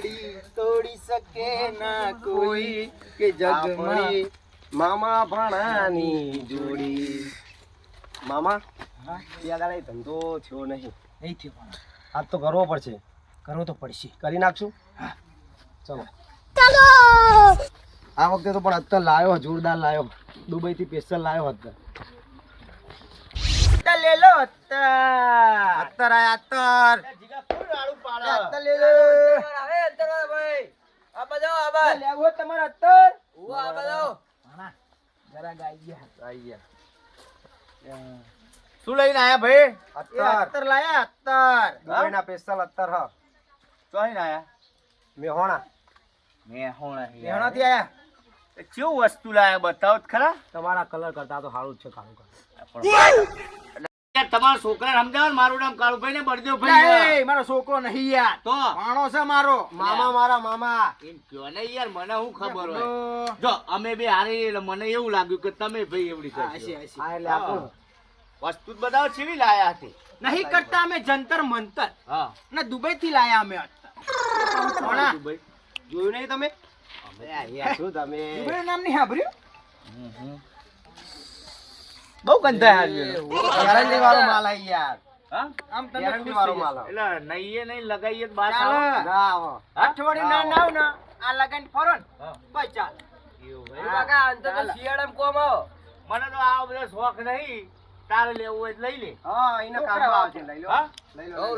જોડી તોડી શકે ના કોઈ કે જગમાં મામા ભાણાની જોડી. મામા ત્યાં ધંધો થયો નહીં થયો પણ આજ તો કરવો પડશે. કરવો તો પડશે. કરી નાખશું. ચલો આ વખતે તો પણ અત્તર લાયો, જોરદાર લાયો. દુબઈ થી સ્પેશિયલ લાયો અત્તર. લે લો અત્તર આયા અત્તર. અત્તર લે લો. હવે અત્તર ભાઈ આ બજાવ આ બા લેવો તમારો અત્તર. ઓ આ બજાવ માણા જરા ગાઈ ગયા. શું લઈને આયા ભાઈ? અત્તર લાયા અત્તર. દુબઈ ના સ્પેશિયલ અત્તર હ. ચોઈને આયા? મેહોણા થી આયા. કેવું વસ્તુ લાયા બતાવો તો ખરા. તમારા કલર કરતા તો સારું જ છે. કાળું કલર તમારા છોકરા સમજાવો ને મારું નામ કાળુભાઈ ને બળદેવ ભાઈ. મારો છોકરો નહીં યાર, તો માણો છે મારો મામા. મારા મામા એમ કયો ને યાર, મને શું ખબર હોય. જો અમે બે હારી એટલે મને એવું લાગ્યું કે તમે ભાઈ એવડી કરશો. હા એટલે આપણું વસ્તુ જ બતાવો કેવી લાયા હતી. નહીં કરતા અમે જંતર મંતર. હા ને દુબઈ થી લાયા અમે. દુબઈ જોયું નહીં તમે? શું તમે દુબઈ નામ નહીં સાંભળ્યું? બહુ ગંધા ગેરંટી વાળો માલ આવી યાર. હા આમ તમે ગેરંટી વાળો માલ આવે. એટલે નહીં લગાઈએ તો બાસ ના આવો. અઠવાડિયું ના ને આ લગાઈને ફરો ને બસ ચાલ. એવું કાકા અંત તો શિયાળામાં કોમ આવો. મને તો આ બધો શોખ નહીં. તારે લેવું હોય તો લઈ લે. હા એને કામ આવશે. લઈ લો. હા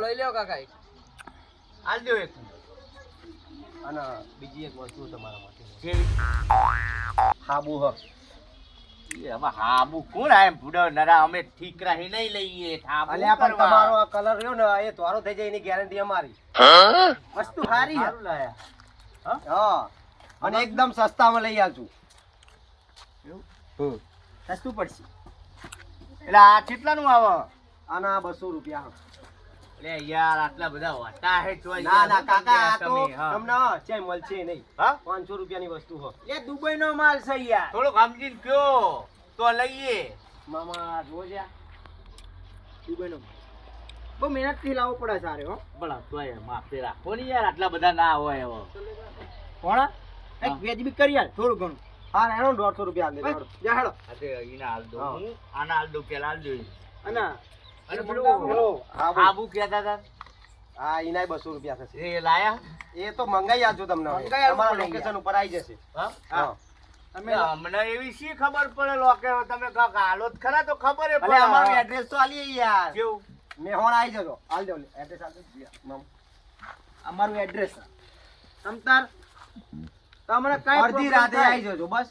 લઈ લો કાકા. આલ દેવો એક. અને બીજી એક વસ્તુ તમારા માટે કેવી? હાબુ હ. હવે હાબુ કોણ આય ભૂડો નરા? અમે ઠીક રહી નહીં લઈએ. હાબુ અલ્યા પણ તમારો આ કલર રહ્યો ને એ ધોરો થઈ જાય એની ગેરંટી અમારી. વસ્તુ સારી સારું લાયા. હા અને એકદમ સસ્તામાં લઈ આવશું. સસ્તું પડશે. એટલે આ કેટલાનું આવે? આના 200 રૂપિયા. લે યાર આટલા બધા હોતા હે તો ના ના કાકા આ તો તમને ચે મળશે નહીં. હા 500 રૂપિયાની વસ્તુ હો. એ દુબઈ નો માલ છે યાર. થોડુંક સમજીને કયો તો લઈએ. મામા જોજ્યા દુબઈ નો બહુ મહેનત થી લાવવો પડે સારે હો. બળા તોય માફી રાખો ને યાર, આટલા બધા ના હોય હવે. કોણ એક વેજ બી કરી યાર થોડું ઘણું. હા એનો 150 રૂપિયા આલ દે. જા હેડો. અતે ઈના હાલ દો. હું આના હાલ દો પેલા હાલ દો. અને પેલું હાબુ કહેતા હતા. હા ઈનાય 200 રૂપિયા થશે. એ લાયા? એ તો મંગાઈ આપજો તમને. તમારા લોકેશન ઉપર આવી જશે. હા તમે અમને એવી શી ખબર પડે લોકે તમે કાક હાલો જ ખરા તો ખબર હે. ભલે અમારું એડ્રેસ તો આલીએ યાર. કેવું? મેહોણ આવી જજો. આલ દો એડ્રેસ આલ દો. અમારું એડ્રેસ તમતાર તમને કઈ અડધી રાતે આવી જજો બસ.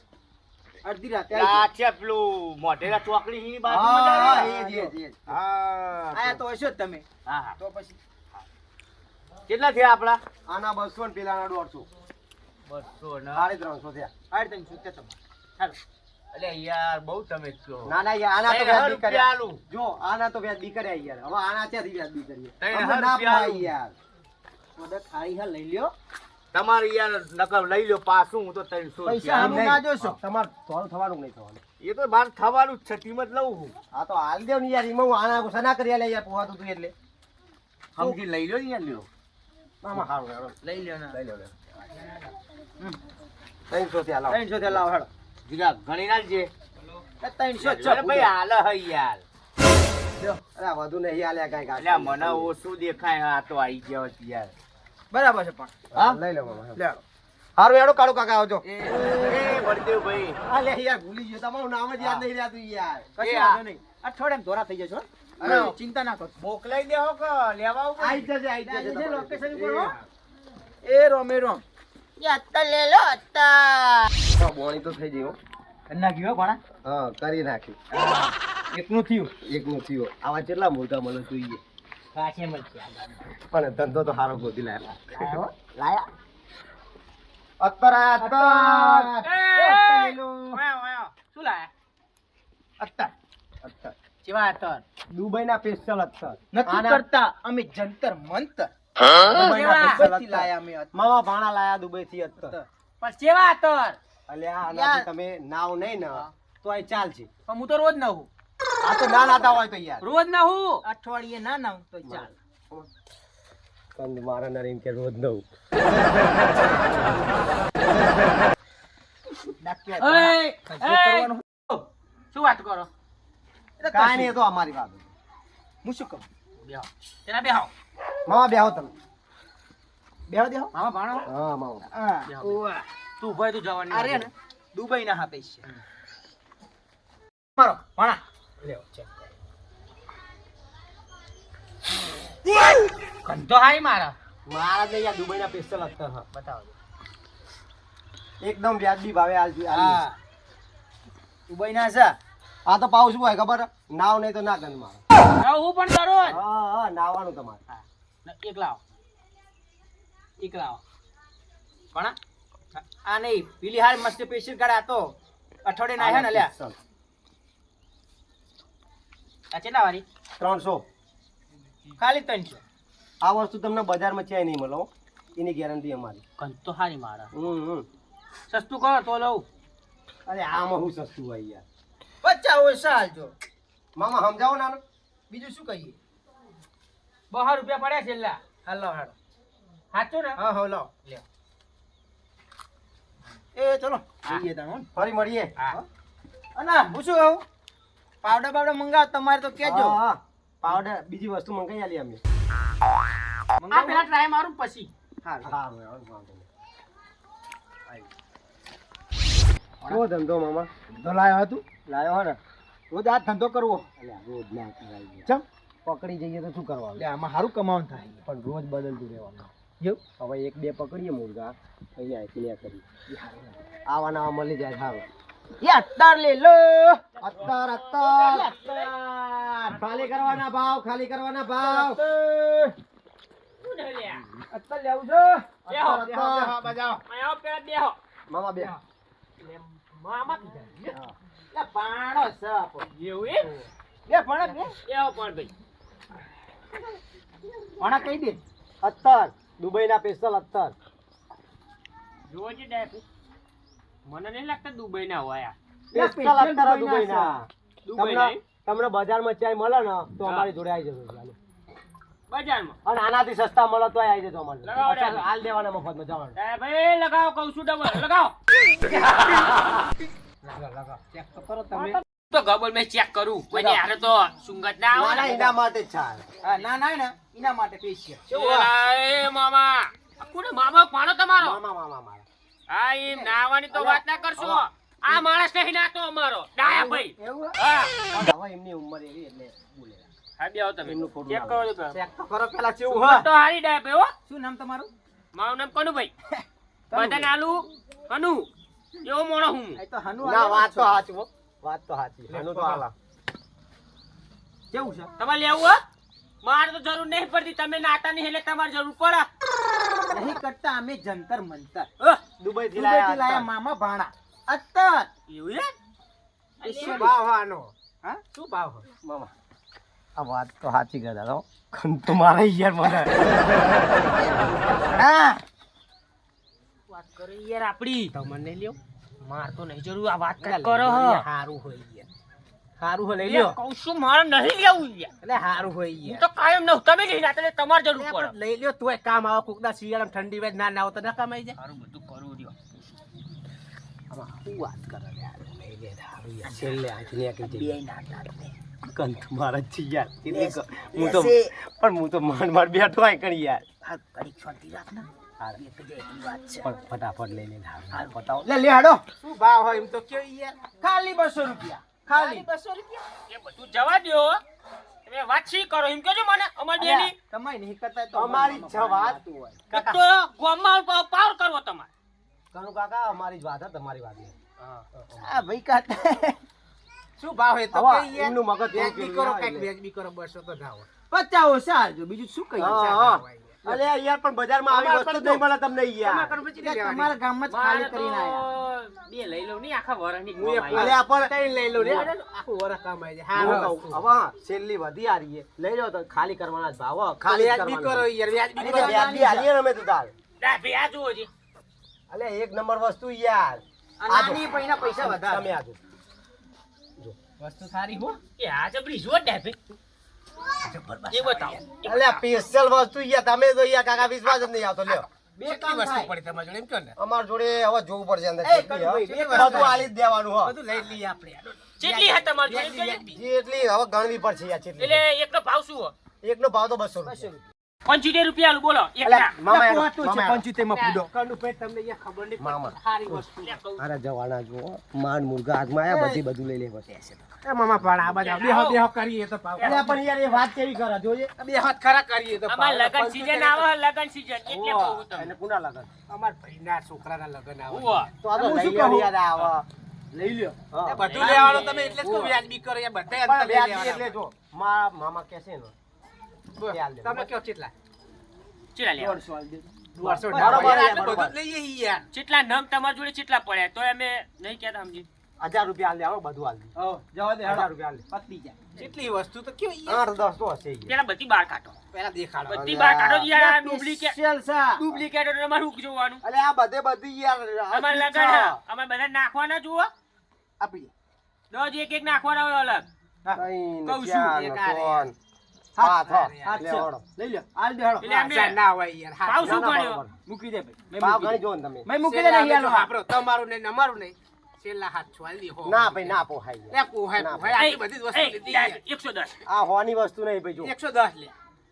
અડધી રાતે આ છે પેલું મોઢેરા ચોકડી ની બાજુમાં. હા એ જ. હા આયા તો હશો જ તમે. હા તો પછી કેટલા થયા આપડા? આના 200 ને પેલાના 150. 200 ને 350 થયા. 350 તમે. હાલો. અલે યાર બહુ તમે છો. ના ના યાર આના તો વ્યાજ બી કર્યા. ચાલુ જો આના તો વ્યાજ બી કર્યા યાર. હવે આના ક્યાંથી વ્યાજ બી કરીએ? 3000 ના પાય યાર. ઓર્ડર ખાઈ હા લઈ લ્યો. તમારે યાર નકર લઈ લ્યો પાછું. હું તો 300 પૈસા આમ ના જોશો. તમાર થોડું થવાનું નહીં થવાનું. એ તો બાર થવાનું જ છે. કિંમત લઉં હું. હા તો હાલ દેવ ને યાર. એમાં હું આના ગુસ્સા ના કરી લે યાર. પોહાતું તું એટલે સમજી લઈ લ્યો ને યાર. લ્યો મામા હારું હેડો. લઈ લ્યો ને. લઈ લો 300 થયા લાવ. 300 થી લાવ હેડો. જીગા ગણી નાલજે. 300 છે ભાઈ હાલ હે યાર. અરે વધુ નહીં આલ્યા કાઈ કાઈ. એટલે મને ઓછું દેખાય. આ તો આવી ગયો છે યાર. બરાબર છે પણ હા લઈ લો મામા. લે હારું હેડો કાળુ કાકા આવજો. એ બળદેવ ભાઈ. અલે યાર ભૂલી ગયો. તમારું નામ જ યાદ નહીં રહેતું યાર. કશું વાંધો નહીં. અઠવાડિયામાં ધોરા થઈ જશો. અરે ચિંતા ના કરો. મોકલાઈ દેહો કે લેવા આવું? આવી જશે લોકેશન ઉપર હો. એ રોમે રોમ. યત્તા લે લો અત્તા. હા બોણી તો થઈ ગઈ હો. કન્ના ગયો કોણા? હા કરી નાખ્યું. એકનું થયું. એકનું થયું. આવા કેટલા મોટા મને જોઈએ. કાશે મળશે. પણ ધંધો તો સારો ગોતી લાયા. લાયા. અત્તર આયા અત્તર. શું લાયા? અત્તર. અત્તર. કેવા અત્તર? દુબઈ ના સ્પેશિયલ અત્તર. નથી કરતા અમે જંતર મંતર. દુબઈ લાયા અમે અત્તર. મામા ભાણા લાયા દુબઈ થી અત્તર. પણ કેવા અત્તર? અલ્યા આનાથી તમે નાવ નહીં ને તો આ ચાલશે. પણ હું તો રોજ ના હું. આ તો ના નાતા હોય તો યાર. રોજ ના હું. અઠવાડિયે ના નાવ તો ચાલ. કંદ મારા નરીન કે રોજ નવું શું વાત કરો? કાંઈ નહીં, એ તો અમારી વાત હતી. હું શું કહું? બેહો. તેના બેહો. મામા બેહો તમે. બેહો દેહો. મામા ભાણો. હા મામા. હા. બેહો, બેહો. તું ઉભો હોય તું જવાની. અરે ને દુબઈ ના આપે છે. મારો ભાણા લેવો ચેક કરો. કંતો હાઈ મારા. મારા ને યાર દુબઈના સ્પેશિયલ અત્તર હા. બતાવો. એકદમ વ્યાજબી ભાવે આલજો. હા દુબઈ ના છે. આ તો પાવ શું હોય ખબર? નાવ નહીં તો ના ગંધ મારો. હવે હું પણ કરું જ. હા હા નાવાનું તમારે. હા. એક લાવો. એક લાવો. ભાણા આ નહીં પેલી હાલ મસ્ત પેશિયલ કાઢ આ તો અઠવાડિયે ના ને લ્યા. ચાલ. આ કેટલા વાળી? 300. ખાલી 300. આ વસ્તુ તમને બજારમાં ક્યાંય નહીં મળે હો. એની ગેરંટી અમારી. કંતો હારી મારા. હમ. સસ્તું કરો તો લઉં. અરે આમાં હું સસ્તું હોય યાર. બચ્ચા ઓછા હાલજો. મામા સમજાવો ના. બીજું શું કહીએ? 200 રૂપિયા પડ્યા છેલ્લા. હાલો હાલો. સાચું ને? હા હા લાવ. લ્યો. એ ચલો હા. જઈએ તાણ હો. ફરી મળીએ. હા. અને હું શું કહું? પાવડર બાવડર મંગાવ તમારે તો કેજો. હા, હા. પાવડર બીજી વસ્તુ મંગાઈ આલી અમે. આ પેલા ટ્રાય મારું પછી. હા સારું વાંધો નહીં. કેવો ધંધો મામા? તો લાયો હતું. લાયો હે ને? રોજ આ ધંધો કરવો. અલ્યા રોજ ના કરાય. ચમ પકડી જઈએ તો શું કરવાનું? એટલે આમાં સારું કમાવાનું થાય. પણ રોજ બદલતું રહેવાનું. એવું? હવે એક બે પકડીએ મુર્ગા અહીંયા ક્લિયર કરી. આવા નવા મળી જાય સારું. એ અત્તાર લે લો. અત્તર ખાલી કરવાના ભાવ, ખાલી કરવાના ભાવ. શું છે લ્યા? અત્તાર લેવું છો? બેહો, અત્તર, બેહો, અત્તર. બેહો, બજાવો. આયો પેલા બેહો. મામા બે. એટલે મામા કીધા. હા. લે પાણો છે આપો. એવું એમ? બે ભણા બે. બેહો પણ ભાઈ. ભણા કહી દે. અત્તર દુબઈના સ્પેશિયલ અત્તર. જુઓ છે ડાયપ. મને નહીં લાગતા દુબઈ ના હોય આ. સ્પેશિયલ અત્તર આ દુબઈના. દુબઈ તમને તમને બજારમાં ચાય મળે ને તો હા. અમારી જોડે આવી જજો ચાલો. બજારમાં. અને આનાથી સસ્તા મળે તો આવી જજો અમારી જોડે. લગાવો અચ્છા, રે. હાલ દેવાના મફતમાં જવાનું. ડાયપ ભાઈ લગાવો કહું છું ડબલ લગાવો. લગાવ. ચેક તો કરો તમે. તો ગબલ મેં ચેક કરું. કોઈ હારે તો સુંગત ના આવે ના, ને. એના માટે જ છે. હા ના ના ને એના માટે પેશિયલ. એ મામા. આ કોને મામા પાડો તમારો? મામા મામા મારા. હા એમ નાવાની તો વાત ના કરશો. આ માણસ નહીં નાતો અમારો ડાયા ભાઈ. એવું? હા હવે એમની ઉંમર એવી એટલે બોલે. હા બેહો તમે એમનું ખોટું ચેક ના કરો તો ચેક તો કરો પેલા કેવું સુગર તો હારી ડાયા ભાઈ હો. શું નામ તમારું? મારું નામ કનુભાઈ. બધાને આલુ કનુ એવો મોણો હું. એ તો હનુ ના વાત તો સાચી હો. વાત તો સાચી. આનું તો હાલા. કેવું છે? તમારે લેવું હો? મારે તો જરૂર નહીં પડતી. તમે નાતા નહીં એટલે તમારે જરૂર પડે. નહીં કરતા અમે જંતર મંતર. દુબઈ થી દુબઈથી લાયા લાયા મામા ભાણા. અત્તર. એવું છે? શું ભાવ આનો? હા? શું ભાવ મામા? આ વાત તો સાચી કરતા હો. તો મારે યાર મને. હા. વાત કરો યાર આપડી. તમને નહીં લ્યો. માર તો નહીં જરૂર આ વાત એટલે કરો હો. હારું હોય યાર. હારું હોય લઈ લ્યો લ્યો. કહું છું મારે નહીં લેવું યાર. એટલે હારું હોય હું યાર. તો કાયમ ન તમે નહીં નાતા એટલે તમારે જરૂર પડે. લઈ લ્યો તોય કામ આવે. કોકના શિયાળામાં ઠંડી વેજ ના આવો તો ના કમાઈ જાય. મારું બધું કરવું રહ્યો. આમાં શું વાત કરે યાર. લઈ લે હારું યાર. છેલ્લે આંખની આંખી જઈ. કંત મારા જ છે યાર. એટલે હું તો પણ હું તો માંડ બેઠો આય કરી યાર. આ પરીક્ષાથી રાખ ને. હારું. એક જ એટલી વાત છે. પણ ફટાફટ લઈ લે હારું બતાવો. લે લે હાડો. શું ભાવ હોય એમ તો કયો યાર? ખાલી 200 રૂપિયા. ખાલી 200 રૂપિયા. એ બધું જવા દ્યો. તમે વાત શી કરો એમ કહેજો મને અમાર બેની. તમારે નહીં કરતા તો અમારી જ વાત. એક તો ગોમાં પાવર કરવો તમારે. કનુ કાકા અમારી જ વાત હે તમારી વાત નહીં. આ ભાઈ કાતા શું ભાવ હે તો હવે કે યાર એમનું મગજ થોડું વ્યાજબી પેલું કરો ના કઈક એટલે. વ્યાજબી કરો 200 તો ના હોય 50 ઓછા આલજો બીજું શું કહીએ હા, હા. અલે યાર પણ બજારમાં આવી વસ્તુ જ નહીં મળે તમને યાર. તમારા ગામમાં જ ખાલી કરીને આયા બે લઈ લઉં નહીં આખા વરની હું અલે આ પણ કઈ લઈ લો રે આખું વરસ કામ આવી જાય. હા, હું કહું, હવે હા, છેલ્લી વધી આ રહી છે. લઈ જાઓ તો ખાલી કરવાના જ ભાવ હો. ખાલી જ વ્યાજબી કરો કરવાના. યાર વ્યાજબી અરે કરો વ્યાજબી આલીએ ને અમે તો તાર. ડાભી આ જુઓ જી. અલે એક નંબર વસ્તુ યાર. આ નાની પૈના પૈસા વધારે તમે આજો. વસ્તુ સારી હો એ આ જબરી જુઓ ડાભી. એ બતાવો અલ્યા સ્પેશિયલ વસ્તુ યાર તમે તો યાર કાકા વિશ્વાસ જ નહીં આવતો લ્યો બે કેટલી કામ વસ્તુ થાય. પડી તમારી જોડે એમ કહો ને અમાર જોડે હવે જોવું પડશે અંદર એ, કેટલી, કડુભાઈ, હો? બે બધું વસ્તુ આલી જ દેવાનું હો બધું લઈ લઈએ આપણે કેટલી હે તમારી જોડે કઈ? જેટલી હવે ગણવી પડશે યાર એટલે જેટલી એકનો ભાવ શું હો? એકનો ભાવ તો 200 રૂપિયા 75 રૂપિયા આલું, બોલો એકના. અલ્યા, મામા એનો- પહોંચતું છે મામા એનો. 75 માં પૂડો કડુભાઈ તમને અહીંયા ખબર નહીં મામા. પડતી સારી વસ્તુ લે કહું. અરે જવાના જો માંડ મુર્ગા હાથમાં આયા બધી બધું લઈ લે બસ એ મામા પણ આ બધા બેહો કરીએ તો પાવ અલ્યા પણ યાર એ વાત કેવી કરે જોજે બે હાથ ખરા કરીએ તો આમાં લગન સીઝન આવે, લગન સીઝન એટલે કહું એને તમને. કુના લગન અમાર ભાઈના છોકરાના લગન આવે ઉવા. તો આ તો હું લઈ શું લ્યો કહું? યાર આવા લઈ લ્યો હા. એ બધું લેવાનું તમે એટલે જ કહું વ્યાજબી કરો એ બધા પણ અંતર લઈ વ્યાજબી લેવાના. એટલે જો મામા કહે છે ને બોલ, તે હાલ દે. તમે કયો કેટલા ચેટલા લેવા? 150 બરોબર, આટલું બરોબર. બધું જ લઈએ ઈ યાર ચેટલા નંગ તમારી જોડે ચેટલા પડ્યા તો અમે નહીં કહેતા સમજી. 1000 રૂપિયા હાલ દે હાલો બધું હાલ દે જવા દે 1000 રૂપિયા હાલ દે પતી જાય કેટલી વસ્તુ તો કયો યાર 8 10 તો હશે ઈ. પેલા બધી બાર કાઢો, પહેલા દેખાડો બધી બાર કાઢો યાર. ડુપ્લિકેટ સ્પેશિયલ સા ડુપ્લિકેટ એટલે અમારે શું જોવાનું? અલે આ બધી યાર અમારે લગન હે. અમે બધા નાખવાના જુઓ, આપી દસ એક એક નાખવાના હોય અલગ. કઈ કહું છું, ચાર એક ને આ ત્રણ. હાથ, હાથ, હા. હાથ લે છે. વળો. લઈ લ્યો હાલ દે હાલો એટલે એમને- હા, ના હોય યાર હા. ભાવ શું ના, ના, ગણ્યો? બરોબર. મૂકી દે ભાઈ ભાવ ગણી જો ને તમે મેં મૂકી દે નહીં હાલો આપણો તમારું નહીં ને અમારું નહીં છેલ્લા હાથ છોલ દી હો ના ભાઈ ના પોહાય યાર. લે પોહાય ના, પોહાય આટલી એ, બધી જ એ, વસ્તુ લીધી યાર. 110, આ હોની વસ્તુ નહીં ભાઈ જો 110 લે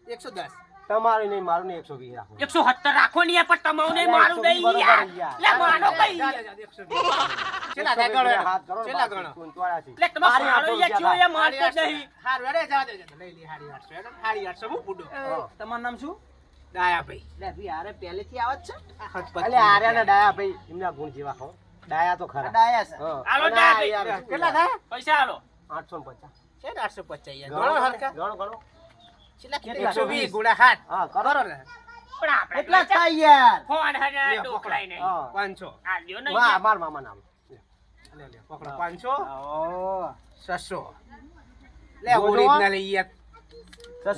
110 તમારું નહીં મારું નહીં 120 રાખો 170 રાખો ને યાર, પણ તમારું નહીં, મારું નહીં બરોબર યાર. યાર. લે માનો કઈ જા, યાર. જા, જા, 120 છેલ્લા થાય ગણો એનો. હાથ કરો ને છેલ્લા બાકી ગણો. 84. લે તમારો હારી મારો 800 યાર ચિયો યાર મારતો જ હારી નહીં. 800. હારું, અરે જા દે, જા દે. લઈ લે હારી 800 હેડો. હારી 800 હું પૂડો હા. તમારું નામ શું ડાયાભાઈ લે ભઈ આરે પહેલેથી આવત છે અલે આર્યા ને ડાયા ભાઈ એમના ગુણ જેવા હો ડાયા તો ખરા ડાયા છે હા. હાલો અને ડાયા આ ભાઈ. યાર શું કેટલા યાર? થાય પૈસા હાલો. 850. છે ને 850 યાર ગણો ગણો હરખા ગણો ગણો. કેટલા કેટલા? 120 ગુણા 7 હા કરો કરો ને પણ આપણે એટલા થાય યાર ફોન હજાર લે, ડોકલાય નહીં. હા. 500 આ લ્યો ને વાહ યાર. માર મામા નામ લે લે પકડો 500 ઓ 600 લે જો, જો. ઓરિજિનલ યાર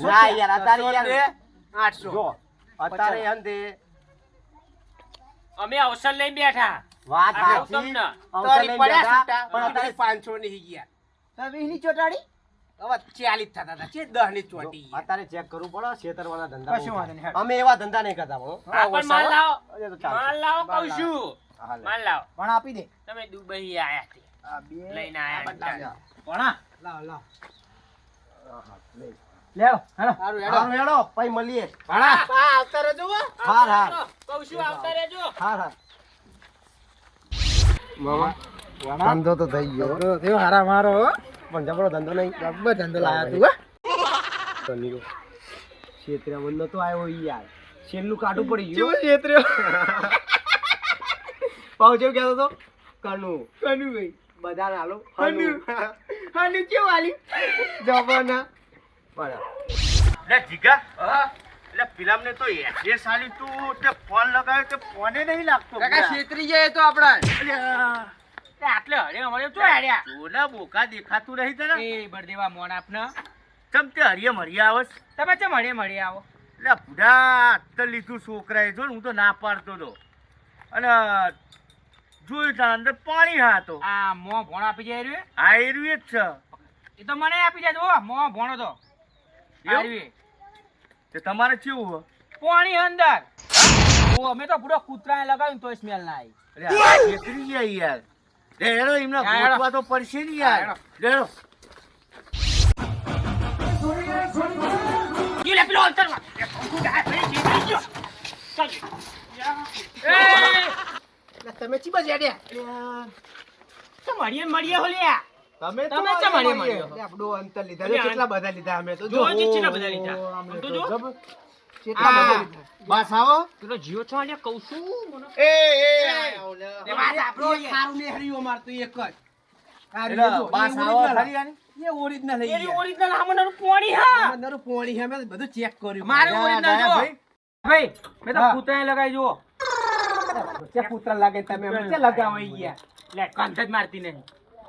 ના યાર અત્યારે યાર 800 જો અત્યારે અંતે અમે અવસર લઈને બેઠા. વાત આ સાચી તમને. અવસર તોરી લઈને પડ્યા બેઠા, છૂટા પણ અત્યારે 500 ની ગયા વીસની ચોટાડી હવે 40 થતા હતા છે 10 ની ચોટી યાર. અત્યારે ચેક કરવું પડે છેતરવાના ધંધા કશું બહુ વાંધો નહીં, થાય. હેડ. અમે એવા ધંધા નહીં કરતા હો આ પણ માલ લાવો. અરે તો ચાલશે. માલ લાવો કહું માલ છું. હાલે. માલ લાવો. પણ આપી દે તમે દુબઈ આયા છે. આ બે લઈને આયા બદલાવ્યા. ભણા લાવ લાવ લેવો હેલો સારું હેડો હારું હેડો પછી મળીએ ભણા આ આવતા રહેજો હો. હાર હાર કહું છું આવતા રહેજો. હાર હાર મામા ધંધો તો થઈ ગયો તો થયો હારા મારો હો. પણ જબરો ધંધો નહીં જબ્બર ધંધો લાયા તું હો. ધનીરો છેતરા બંધ તો આવ્યો ઈ યાર છેલ્લું કાઢું પડી ગયું કેવો છેતર્યો પાવ જેવું કહેતો તો કનુ કનુ ભાઈ બધા હાલો હનુ. હાલી કેવું હાલી જવાના બરાબર લે જીગા હા એટલે ફિલ્મ ને તો એડ્રેસ આલી તું તે ફોન લગાવ્યો તે ફોને નહીં લાગતો કાકા છેતરી જાય તો આપડા અલ્યા, તે આટલે હરે અમારે તો હાર્યા. જોના બોકા દેખાતું નહીં તને એ બળદેવા મોન આપને. ચમ તે હરિયે મરિયા આવસ તમે ચમ મળી આવો. એટલે બુઢા અત્તર લીધું છોકરાએ જો ને હું તો ના પાડતો હતો અને જોયું તા અંદર પાણી હાતો આ મો ભોણ આપી જાય રહ્યું. આ એરું જ છે એ તો મને આપી જાય જો મો ભોણો તો. એવું? હારવી. તે તમારે કેવું હો પાણી અંદર. ઓ અમે તો પૂરો કૂતરાને લગાવ્યું તોય સ્મેલ ના આવી. અરે આ છેતરી ગયા યાર લે હેડો એમને હા, હેડો. ગોતવા તો પડશે ને યાર હા, લે હેડો. ઈ લે પેલો અંતર માં. તમે ચી બાજુ હેડ્યા મળીએ હો લ્યા. તમે તમે ચમ હરિયે મળ્યો? લે આપણું અંતર લીધા અરે, કેટલા બધા લીધા અમે તો જો હજી કેટલા બધા લીધા. આમ તો જો. કેટલા બધા લીધા બસ આવો પેલો જીઓ છો આલ્યા કહું છું મને. એ એ વાત આપણો એક ખારું ને હરિયો મારતો એક જ ખારું એટલે જો, બાસ એ આવો original. ખરી આની? એ ઓરિજિનલ લઈ એની ગયા ઓરિજિનલ આમનાનું પાણી હા. અમારું પોણી અમે બધું ચેક કર્યું મારે ડાયા, original ડાયા જો. ભાઈ. ભાઈ મેં તો હા. કૂતરાને લગાવી જુઓ. ચેક પુત્ર લાગે તમે અમે ચે લગાવો ઈ યાર લે કંઠ જ મારતી નહીં.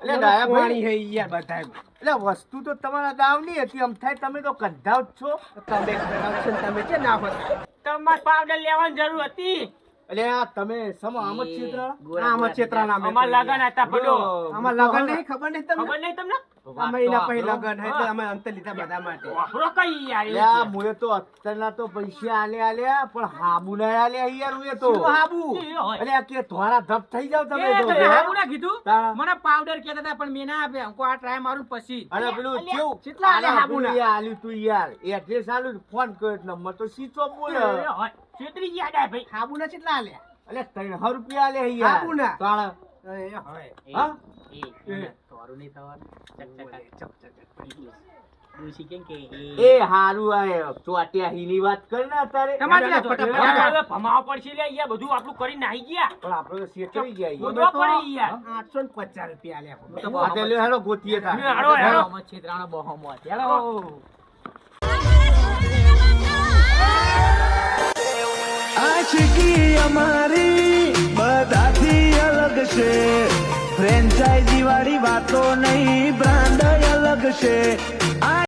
એટલે ડાયા ભાઈ પાણી હે ઈ યાર બધા એટલે વસ્તુ તો તમારા દાવની હતી આમ થાય તમે તો કંધાવ જ છો તમે production તમે કે ના હોતા તમારે પાવડર લેવાની જરૂર હતી. એટલે આ તમે સમ આમ જ છેતરા આમાં છેતરા ના અમાર લગન હતા પડો. આમાં લગન નહીં ખબર નહીં તમને ખબર નહીં તમને? આ મહિના પછી લગન હે એટલે અમે અંતર લીધા બધા માટે. વાપરો કઈ યાર એવું લ્યા, છે. મુએ તો અત્યારના તો પૈસા આલ્યા પણ હાબુ ના આલ્યા યાર મુએ તો. શું હાબુ? એ હોય. અલ્યા કે ધોરા ધપ થઈ જાવ તમે એ તો. તમે હાબુ ના કીધું તાણા. મને પાવડર કહેતા હતા પણ મેં ના આપ્યા હું આ ટ્રાય મારું પછી અને પેલું કેવું કેટલા આલ્યા હાબુના? પેલું આલ્યું તું યાર એડ્રેસ આલ્યું ફોન કર્યો નંબર તો સ્વિચ ઓફ બોલે. એ હોય. છેતરી ગયા ડાય ભાઈ. હાબુના કેટલા આલ્યા અલ્યા 300 રૂપિયા આલ્યા યાર. હાબુના? તાણા. એ હોય હા? તમારું નહીં થવાનું. ચક, ચક, ચક. ડોશી કેમ કે એ હારું આ ચોટ્યા હીની વાત કર ને અત્યારે. તમારી એટલે વાત ફટાફટ. ફટાફટ. હવે ભમાવા પડશે લે યાર, બધું આપણું કરીને નાહી ગયા. પણ આપણે તો શેઠાઈ ગયા યાર. ગોતવા પડે યાર. 850 રૂપિયા આલ્યા તો આ તે લ્યો હેડો ગોતીએ તાર. હાડો, હાડો. બહોમાં છેતરાણો બહોમાં. ચાલો. આશિકી અમારી બધાથી અલગ છે, ફ્રેન્ચાઇઝી વાળી વાતો નહીં, બ્રાન્ડ અલગ છે.